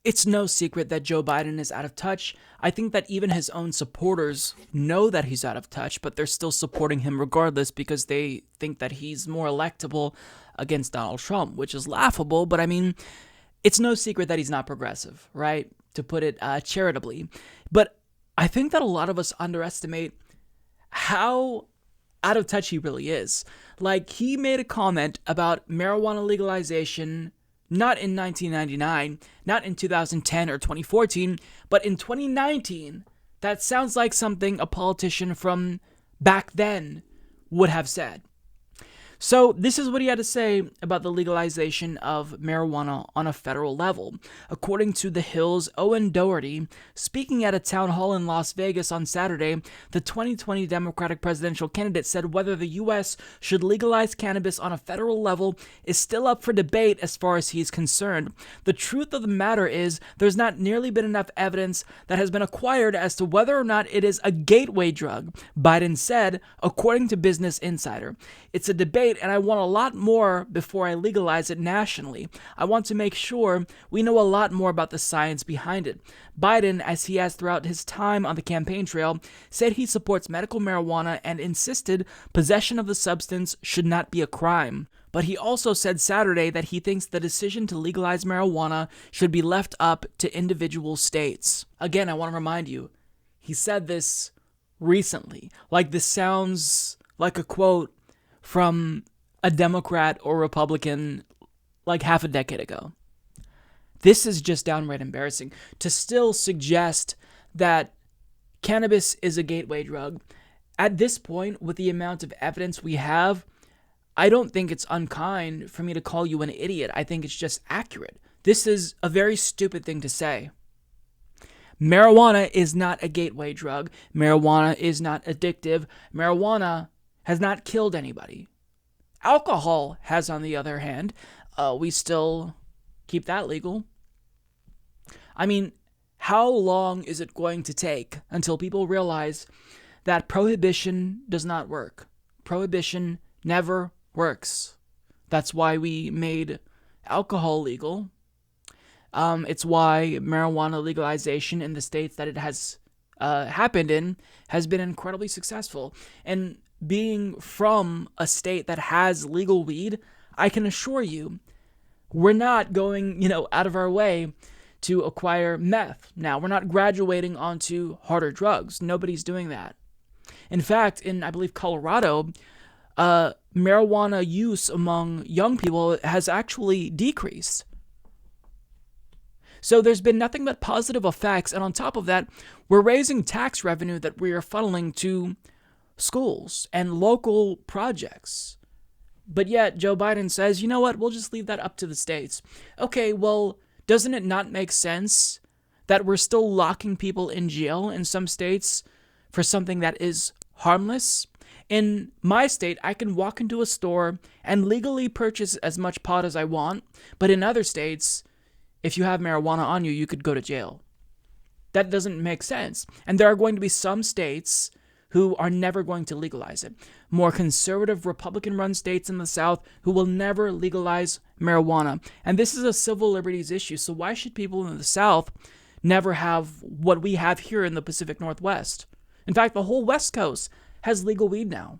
It's no secret that Joe Biden is out of touch. I think that even his own supporters know that he's out of touch, but they're still supporting him regardless because they think that he's more electable against Donald Trump, which is laughable. But I mean, it's no secret that he's not progressive, right? To put it charitably. But I think that a lot of us underestimate how out of touch he really is. Like, he made a comment about marijuana legalization not in 1999, not in 2010 or 2014, but in 2019. That sounds like something a politician from back then would have said. So this is what he had to say about the legalization of marijuana on a federal level. According to The Hill's Owen Doherty, speaking at a town hall in Las Vegas on Saturday, the 2020 Democratic presidential candidate said whether the U.S. should legalize cannabis on a federal level is still up for debate as far as he's concerned. The truth of the matter is there's not nearly been enough evidence that has been acquired as to whether or not it is a gateway drug, Biden said, according to Business Insider. It's a debate, and I want a lot more before I legalize it nationally. I want to make sure we know a lot more about the science behind it. Biden, as he has throughout his time on the campaign trail, said he supports medical marijuana and insisted possession of the substance should not be a crime. But he also said Saturday that he thinks the decision to legalize marijuana should be left up to individual states. Again, I want to remind you, he said this recently. Like, this sounds like a quote from a Democrat or Republican like half a decade ago. This is just downright embarrassing. To still suggest that cannabis is a gateway drug, at this point, with the amount of evidence we have, I don't think it's unkind for me to call you an idiot. I think it's just accurate. This is a very stupid thing to say. Marijuana is not a gateway drug. Marijuana is not addictive. Marijuana has not killed anybody. Alcohol has, on the other hand. We still keep that legal. I mean, how long is it going to take until people realize that prohibition does not work? Prohibition never works. That's why we made alcohol legal. It's why marijuana legalization in the states that it has happened in has been incredibly successful. And being from a state that has legal weed, I can assure you, we're not going, out of our way to acquire meth. Now, we're not graduating onto harder drugs. Nobody's doing that. In fact, in, I believe, Colorado, marijuana use among young people has actually decreased. So there's been nothing but positive effects, and on top of that, we're raising tax revenue that we are funneling to schools and local projects. But yet, Joe Biden says, you know what, we'll just leave that up to the states. Okay, well, doesn't it not make sense that we're still locking people in jail in some states for something that is harmless? In my state, I can walk into a store and legally purchase as much pot as I want, but in other states, if you have marijuana on you, you could go to jail. That doesn't make sense. And there are going to be some states who are never going to legalize it. More conservative Republican-run states in the South who will never legalize marijuana. And this is a civil liberties issue, so why should people in the South never have what we have here in the Pacific Northwest? In fact, the whole West Coast has legal weed now.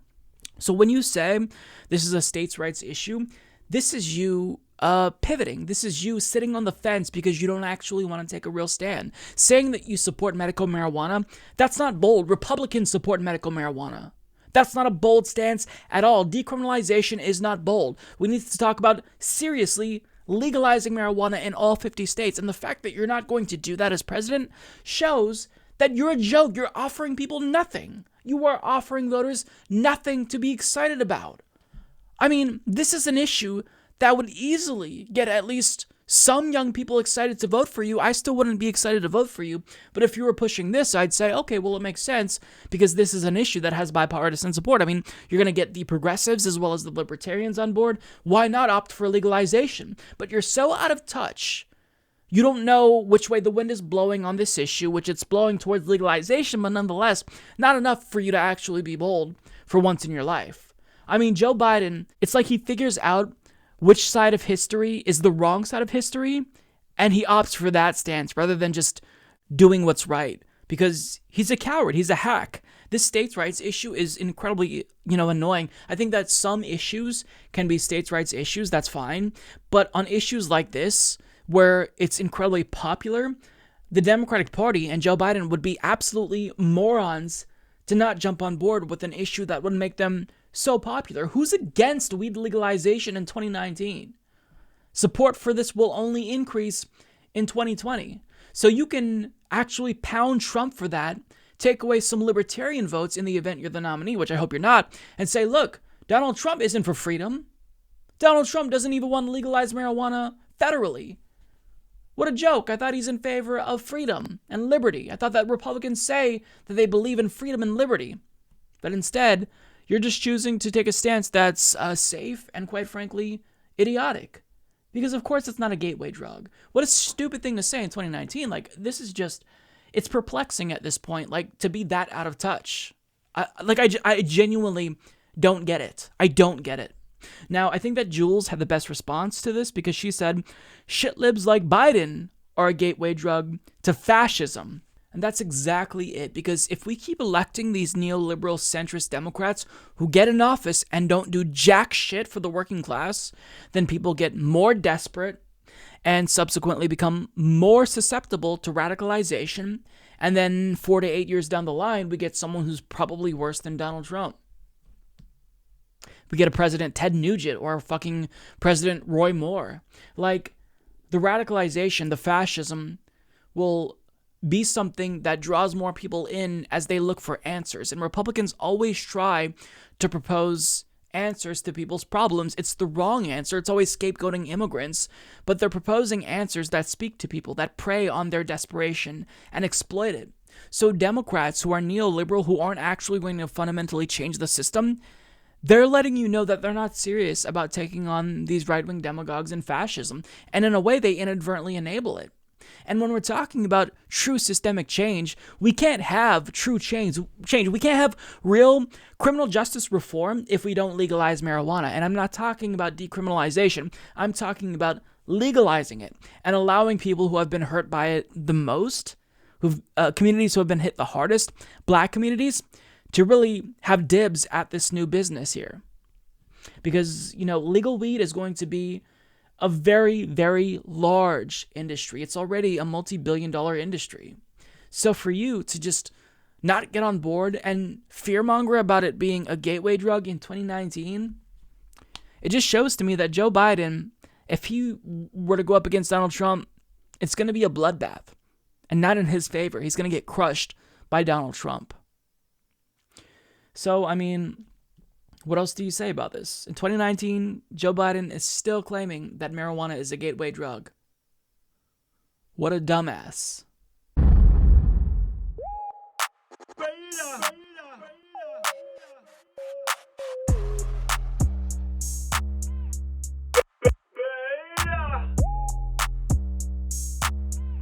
So when you say this is a states' rights issue, this is you pivoting. This is you sitting on the fence because you don't actually want to take a real stand. Saying that you support medical marijuana, that's not bold. Republicans support medical marijuana. That's not a bold stance at all. Decriminalization is not bold. We need to talk about seriously legalizing marijuana in all 50 states. And the fact that you're not going to do that as president shows that you're a joke. You're offering people nothing. You are offering voters nothing to be excited about. I mean, this is an issue that would easily get at least some young people excited to vote for you. I still wouldn't be excited to vote for you, but if you were pushing this, I'd say, okay, well, it makes sense because this is an issue that has bipartisan support. I mean, you're going to get the progressives as well as the libertarians on board. Why not opt for legalization? But you're so out of touch. You don't know which way the wind is blowing on this issue, which it's blowing towards legalization, but nonetheless, not enough for you to actually be bold for once in your life. I mean, Joe Biden, it's like he figures out which side of history is the wrong side of history, And he opts for that stance rather than just doing what's right, because he's a coward. He's a hack. This states' rights issue is incredibly, annoying. I think that some issues can be states' rights issues. That's fine. But on issues like this, where it's incredibly popular, the Democratic Party and Joe Biden would be absolutely morons to not jump on board with an issue that would make them so popular. Who's against weed legalization in 2019? Support for this will only increase in 2020. So you can actually pound Trump for that, take away some libertarian votes in the event you're the nominee, which I hope you're not, and say, look, Donald Trump isn't for freedom. Donald Trump doesn't even want to legalize marijuana federally. What a joke. I thought he's in favor of freedom and liberty. I thought that Republicans say that they believe in freedom and liberty. But instead, you're just choosing to take a stance that's safe and, quite frankly, idiotic. Because, of course, it's not a gateway drug. What a stupid thing to say in 2019. This is just, it's perplexing at this point, to be that out of touch. I genuinely don't get it. I don't get it. Now, I think that Jules had the best response to this because she said, shit libs like Biden are a gateway drug to fascism. And that's exactly it, because if we keep electing these neoliberal centrist Democrats who get in office and don't do jack shit for the working class, then people get more desperate and subsequently become more susceptible to radicalization. And then 4 to 8 years down the line, we get someone who's probably worse than Donald Trump. We get a President Ted Nugent or a fucking President Roy Moore. The radicalization, the fascism will be something that draws more people in as they look for answers. And Republicans always try to propose answers to people's problems. It's the wrong answer. It's always scapegoating immigrants, but they're proposing answers that speak to people, that prey on their desperation and exploit it. So Democrats who are neoliberal, who aren't actually going to fundamentally change the system, they're letting you know that they're not serious about taking on these right-wing demagogues and fascism. And in a way, they inadvertently enable it. And when we're talking about true systemic change, we can't have true change. We can't have real criminal justice reform if we don't legalize marijuana. And I'm not talking about decriminalization. I'm talking about legalizing it and allowing people who have been hurt by it the most, communities who have been hit the hardest, black communities, to really have dibs at this new business here. Because, legal weed is going to be a very, very large industry. It's already a multi-billion-dollar industry. So for you to just not get on board and fearmonger about it being a gateway drug in 2019, it just shows to me that Joe Biden, if he were to go up against Donald Trump, it's going to be a bloodbath. And not in his favor. He's going to get crushed by Donald Trump. So, what else do you say about this? In 2019, Joe Biden is still claiming that marijuana is a gateway drug. What a dumbass.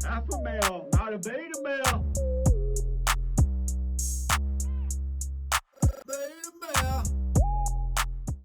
Alpha male, not a beta male.